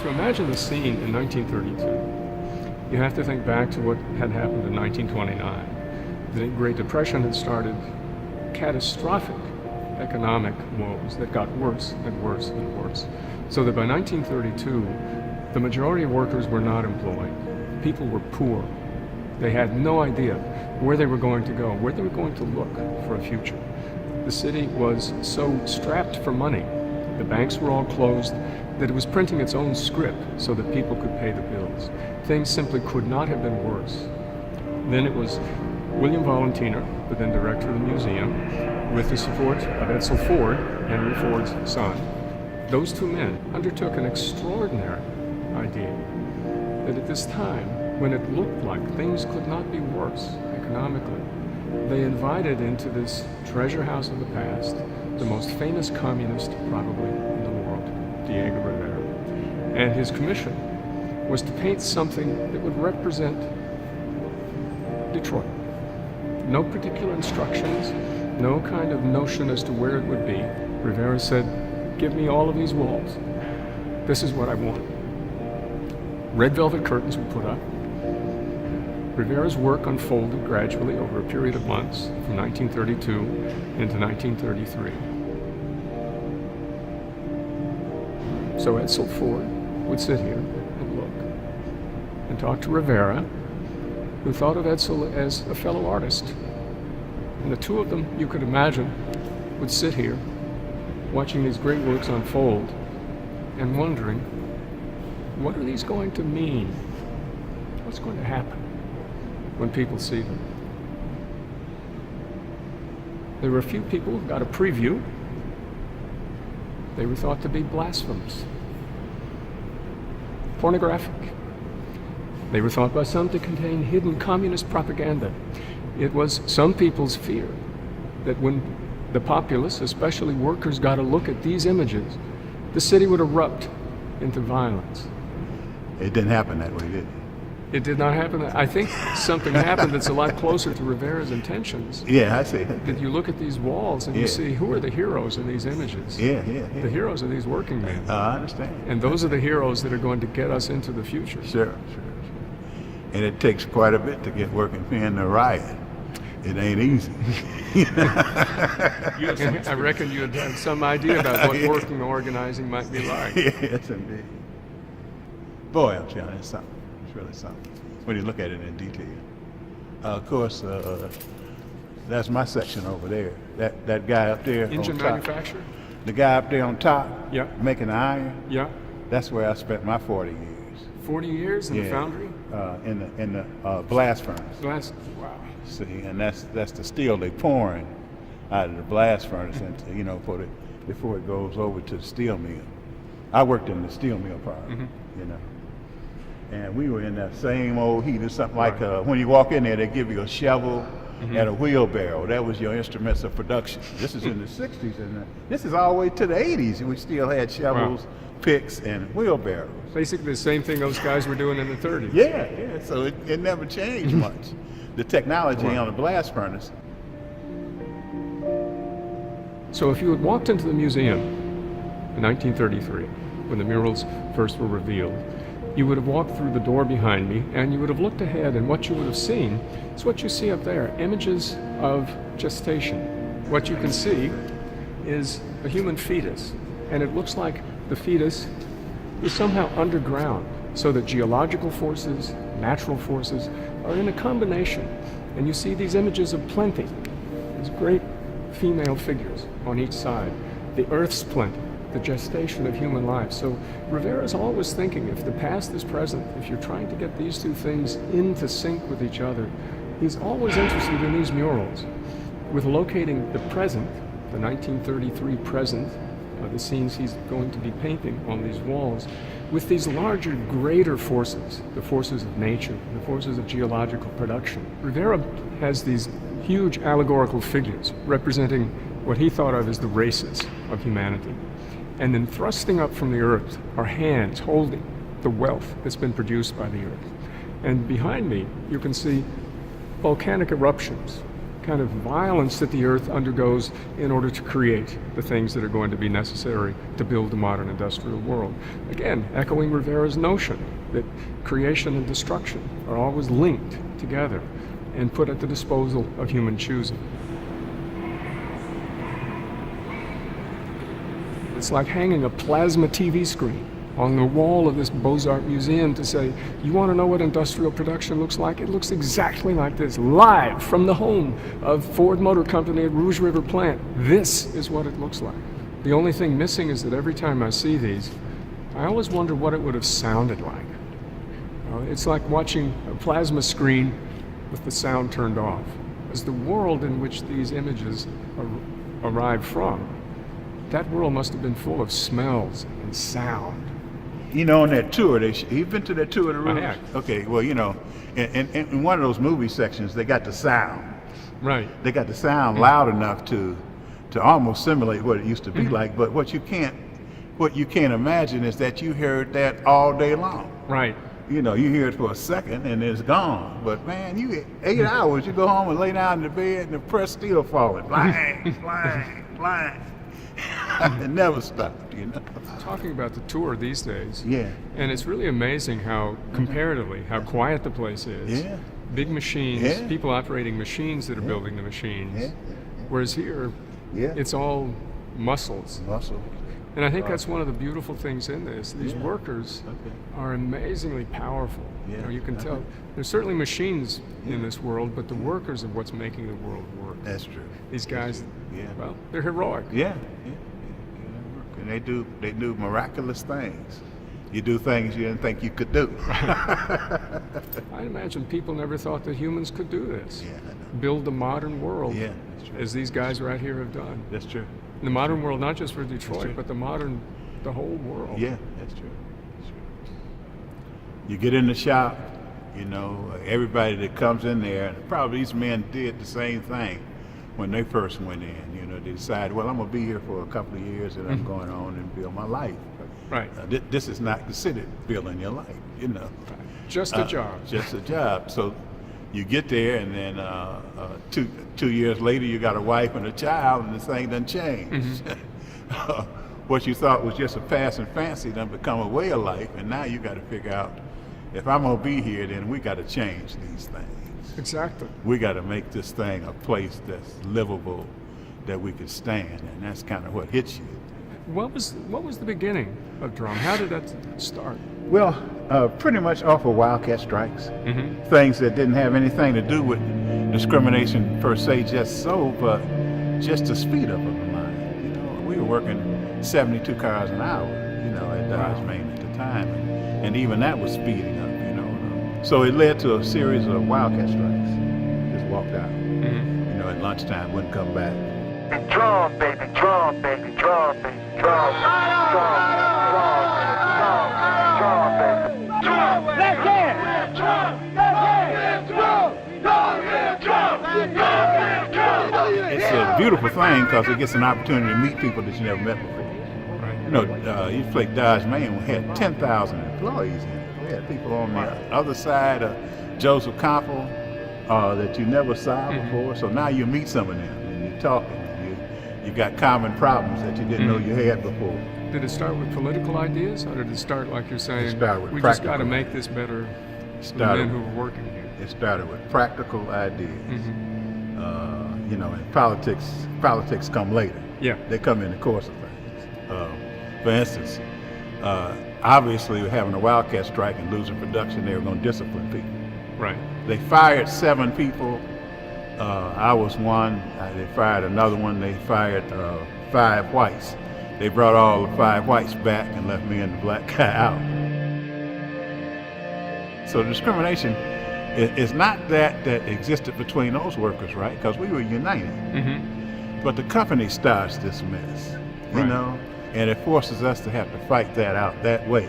to imagine the scene in 1932, you have to think back to what had happened in 1929. The Great Depression had started, catastrophic economic woes that got worse and worse and worse. So that by 1932, the majority of workers were not employed. People were poor. They had no idea where they were going to go, where they were going to look for a future. The city was so strapped for money, the banks were all closed, that it was printing its own scrip so that people could pay the bills. Things simply could not have been worse. Then it was William Valentiner, the then director of the museum, with the support of Edsel Ford, Henry Ford's son. Those two men undertook an extraordinary idea that at this time, when it looked like things could not be worse economically, they invited into this treasure house of the past the most famous communist probably in the world, Diego Rivera. And his commission was to paint something that would represent Detroit. No particular instructions, no kind of notion as to where it would be. Rivera said, "Give me all of these walls. This is what I want." Red velvet curtains were put up. Rivera's work unfolded gradually over a period of months from 1932 into 1933. So Edsel Ford would sit here and look and talk to Rivera, who thought of Edsel as a fellow artist. And the two of them, you could imagine, would sit here watching these great works unfold and wondering, what are these going to mean? What's going to happen when people see them? There were a few people who got a preview. They were thought to be blasphemous, pornographic. They were thought by some to contain hidden communist propaganda. It was some people's fear that when the populace, especially workers, got a look at these images, the city would erupt into violence. It didn't happen that way, did it? It did not happen. I think something happened that's a lot closer to Rivera's intentions. Yeah, I see. That you look at these walls and you see, who are the heroes in these images? Yeah. The heroes are these working men. I understand. And those are the heroes that are going to get us into the future. Sure. And it takes quite a bit to get working men to riot. It ain't easy. I reckon you have some idea about what working organizing might be like. Yes, indeed. Boy, I'm telling you, it's something. It's really something when you look at it in detail. Of course, that's my section over there. That guy up there Engine on top. manufacturer? The guy up there on top, Yeah. making the iron. Yeah. That's where I spent my 40 years. 40 years in the foundry? In the blast furnace. Wow. See, and that's the steel they pouring out of the blast furnace, and before it goes over to the steel mill. I worked in the steel mill part, and we were in that same old heat. It's something like when you walk in there, they give you a shovel and a wheelbarrow. That was your instruments of production. This is in the 60s, and this is all the way to the 80s. We still had shovels, picks, and wheelbarrows. Basically the same thing those guys were doing in the 30s. Yeah. So it never changed much. The technology on the blast furnace. So if you had walked into the museum in 1933, when the murals first were revealed, you would have walked through the door behind me and you would have looked ahead, and what you would have seen is what you see up there, images of gestation. What you can see is a human fetus, and it looks like the fetus is somehow underground, so that geological forces, natural forces are in a combination. And you see these images of plenty, these great female figures on each side, the earth's plenty, the gestation of human life. So Rivera's always thinking, if the past is present, if you're trying to get these two things into sync with each other, he's always interested in these murals, with locating the present, the 1933 present, the scenes he's going to be painting on these walls, with these larger, greater forces, the forces of nature, the forces of geological production. Rivera has these huge allegorical figures representing what he thought of as the races of humanity. And then thrusting up from the earth are hands holding the wealth that's been produced by the earth. And behind me, you can see volcanic eruptions kind of violence that the earth undergoes in order to create the things that are going to be necessary to build a modern industrial world. Again, echoing Rivera's notion that creation and destruction are always linked together and put at the disposal of human choosing. It's like hanging a plasma TV screen on the wall of this Beaux-Arts museum to say, you want to know what industrial production looks like? It looks exactly like this, live from the home of Ford Motor Company at Rouge River Plant. This is what it looks like. The only thing missing is that every time I see these, I always wonder what it would have sounded like. It's like watching a plasma screen with the sound turned off. As the world in which these images arrive from, that world must have been full of smells and sound. You know, on that tour, you've been to that tour of the Rouge? I have. Okay, well, you know, in one of those movie sections, they got the sound. Right. They got the sound loud enough to almost simulate what it used to be like. But what you can't imagine is that you heard that all day long. Right. You know, you hear it for a second and it's gone. But man, 8 hours, you go home and lay down in the bed and the press still falling. Blang, blang, blang. It never stopped, you know. Talking about the tour these days. Yeah. And it's really amazing how, comparatively, how quiet the place is. Yeah. Big machines, Yeah. people operating machines that are building the machines. Yeah. Whereas here, Yeah. it's all muscles. Muscle. And I think that's one of the beautiful things in this. These Yeah. workers Okay. are amazingly powerful. Yeah. You know, you can tell there's certainly machines in this world, but the workers are what's making the world work. That's true. These guys, Yeah. well, they're heroic. Yeah. And they do miraculous things. You do things you didn't think you could do. I imagine people never thought that humans could do this. Yeah, I know. Build a modern world, Yeah, that's true. as these guys right here have done. That's true. The modern world, not just for true. Detroit, but the whole world. Yeah, that's true. That's true. You get in the shop, you know, everybody that comes in there, and probably these men did the same thing when they first went in. You know, they decided, well, I'm going to be here for a couple of years and I'm going on and build my life. Right. This is not considered building your life, you know. Just a job. Just a job. So you get there, and then two years later, you got a wife and a child, and the thing done changed. What you thought was just a passing fancy done become a way of life, and now you got to figure out, if I'm gonna be here, then we got to change these things. Exactly. We got to make this thing a place that's livable, that we can stand, and that's kind of what hits you. What was the beginning of Drum? How did that start? Well, pretty much off of wildcat strikes, things that didn't have anything to do with discrimination per se, just so, but just the speed of the line. You know, we were working 72 cars an hour, you know, at Dodge Main at the time, and even that was speeding up, you know. So it led to a series of wildcat strikes. Just walked out, you know, at lunchtime, wouldn't come back. Drum, baby, drum, baby, drum, baby, drum, drum, drum, drum, baby. Drum, let's dance. Drum, let's dance. Drum, It's a beautiful thing because it gets an opportunity to meet people that you never met before. Right. You know, you play Dodge Main, we had 10,000 employees in it. We had people on the other side of Joseph Koppel that you never saw before. So now you meet some of them and you're talking. You got common problems that you didn't know you had before. Did it start with political ideas, or did it start, like you're saying, It started with we just got to practical. make this better for the Started- men who were working here? It started with practical ideas. You know, and politics come later. Yeah. They come in the course of things. For instance, obviously having a wildcat strike and losing production, they were going to discipline people. Right. They fired 7 people. I was one. They fired another one. They fired 5 whites. They brought all the 5 whites back and left me and the black guy out. So discrimination is not that existed between those workers, right? Because we were united. But the company starts this mess, you Right. know, and it forces us to have to fight that out that way.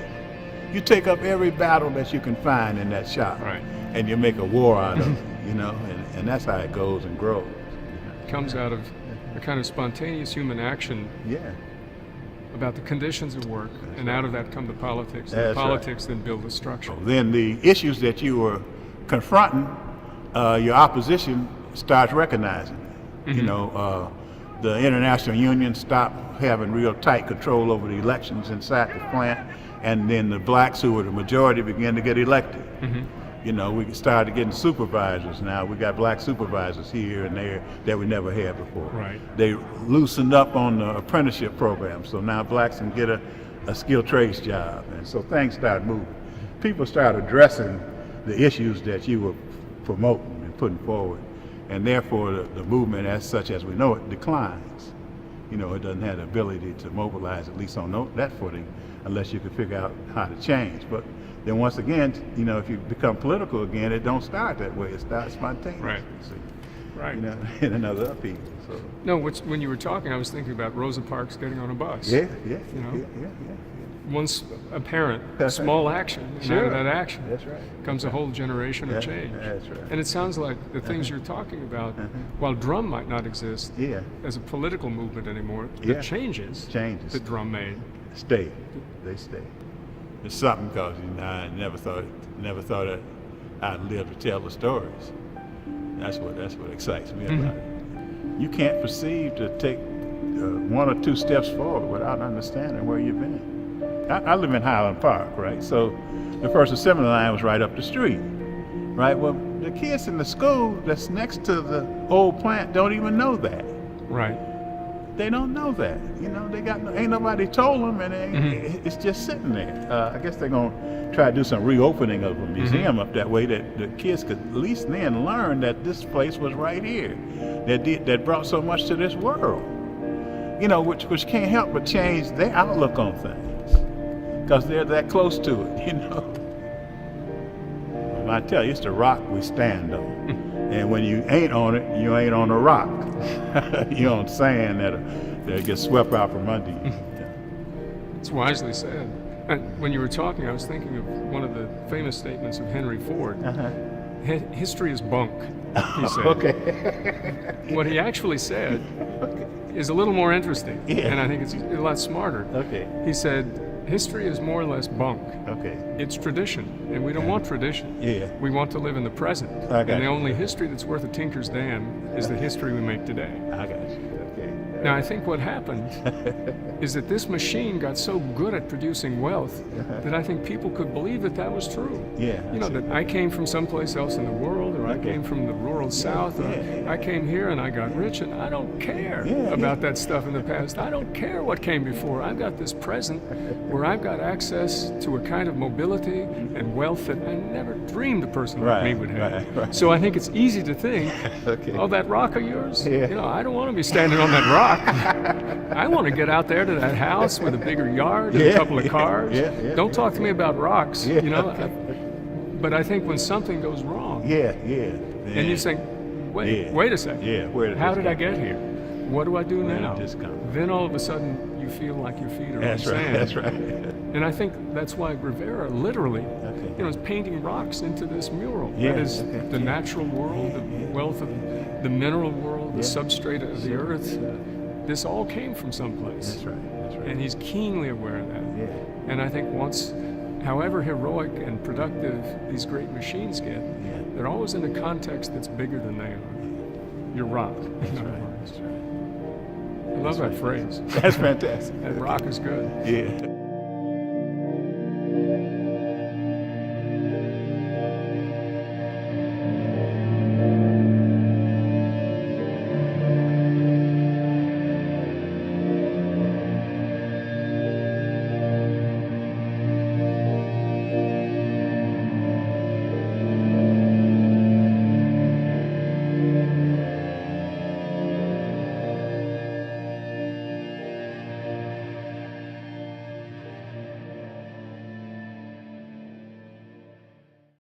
You take up every battle that you can find in that shop, Right. and you make a war out of it, you know, and that's how it goes and grows. Comes out of a kind of spontaneous human action Yeah, about the conditions of work, and out of that come the politics. And the That's right. politics then build the structure. then the issues that you were confronting, your opposition starts recognizing it. You know, the international union stopped having real tight control over the elections inside the plant, and then the blacks, who were the majority, began to get elected. You know, we started getting supervisors now. We got black supervisors here and there that we never had before. Right. They loosened up on the apprenticeship program, so now blacks can get a skilled trades job. And so things started moving. People started addressing the issues that you were promoting and putting forward. And therefore, the movement as such as we know it declines. You know, it doesn't have the ability to mobilize, at least on that footing, unless you can figure out how to change. But then once again, you know, if you become political again, it don't start that way. It starts spontaneously. Right. Right. You know, in another upheaval. So. No, when you were talking, I was thinking about Rosa Parks getting on a bus. Yeah. You know? Yeah. Once apparent, small action, and out of that action That's right. comes a whole generation of change. That's right. And it sounds like the things you're talking about, while drum might not exist as a political movement anymore, the changes that drum made They stay. It's something, because you know, I never thought that I'd live to tell the stories. That's what excites me about it. You can't perceive to take one or two steps forward without understanding where you've been. I live in Highland Park, right? So the first assembly line was right up the street, right? Well, the kids in the school that's next to the old plant don't even know that. Right. They don't know that. You know, ain't nobody told them, and it's just sitting there. I guess they're gonna try to do some reopening of a museum up that way, that the kids could at least then learn that this place was right here, that brought so much to this world. You know, which can't help but change their outlook on things, because they're that close to it. You know. And I tell you, it's the rock we stand on, and when you ain't on it, you ain't on the rock. You're on sand that gets swept out from under you. It's wisely said. And when you were talking, I was thinking of one of the famous statements of Henry Ford. History is bunk, he said. Okay. What he actually said is a little more interesting, and I think it's a lot smarter. Okay. He said, history is more or less bunk. Okay. It's tradition, and we don't want tradition. Yeah. We want to live in the present. I got And the you. only history that's worth a tinker's dam is the history we make today. I got you. Okay. Now, I think what happened is that this machine got so good at producing wealth that I think people could believe that that was true. Yeah. You know, that I came from someplace else in the world, or I came from the rural South, or I came here and I got rich, and I don't care about that stuff in the past. I don't care what came before. I've got this present where I've got access to a kind of mobility and wealth that I never dreamed a person like me would have. Right. So I think it's easy to think, oh, that rock of yours? You know, I don't want to be standing on that rock. I want to get out there to that house with a bigger yard and a couple of cars. Don't talk to me about rocks, you know. But I think when something goes wrong, and you think, wait a second, how did I get here? What do I do now? Then all of a sudden you feel like your feet are on sand. That's right. And I think that's why Rivera literally, you know, is painting rocks into this mural. That is the natural world, the wealth of the mineral world, the substrate of the earth. This all came from someplace. That's right. And he's keenly aware of that. And I think once, however heroic and productive these great machines get, they're always in a context that's bigger than they are. Your rock. That's right. I love that phrase. That's fantastic. That rock is good. Yeah.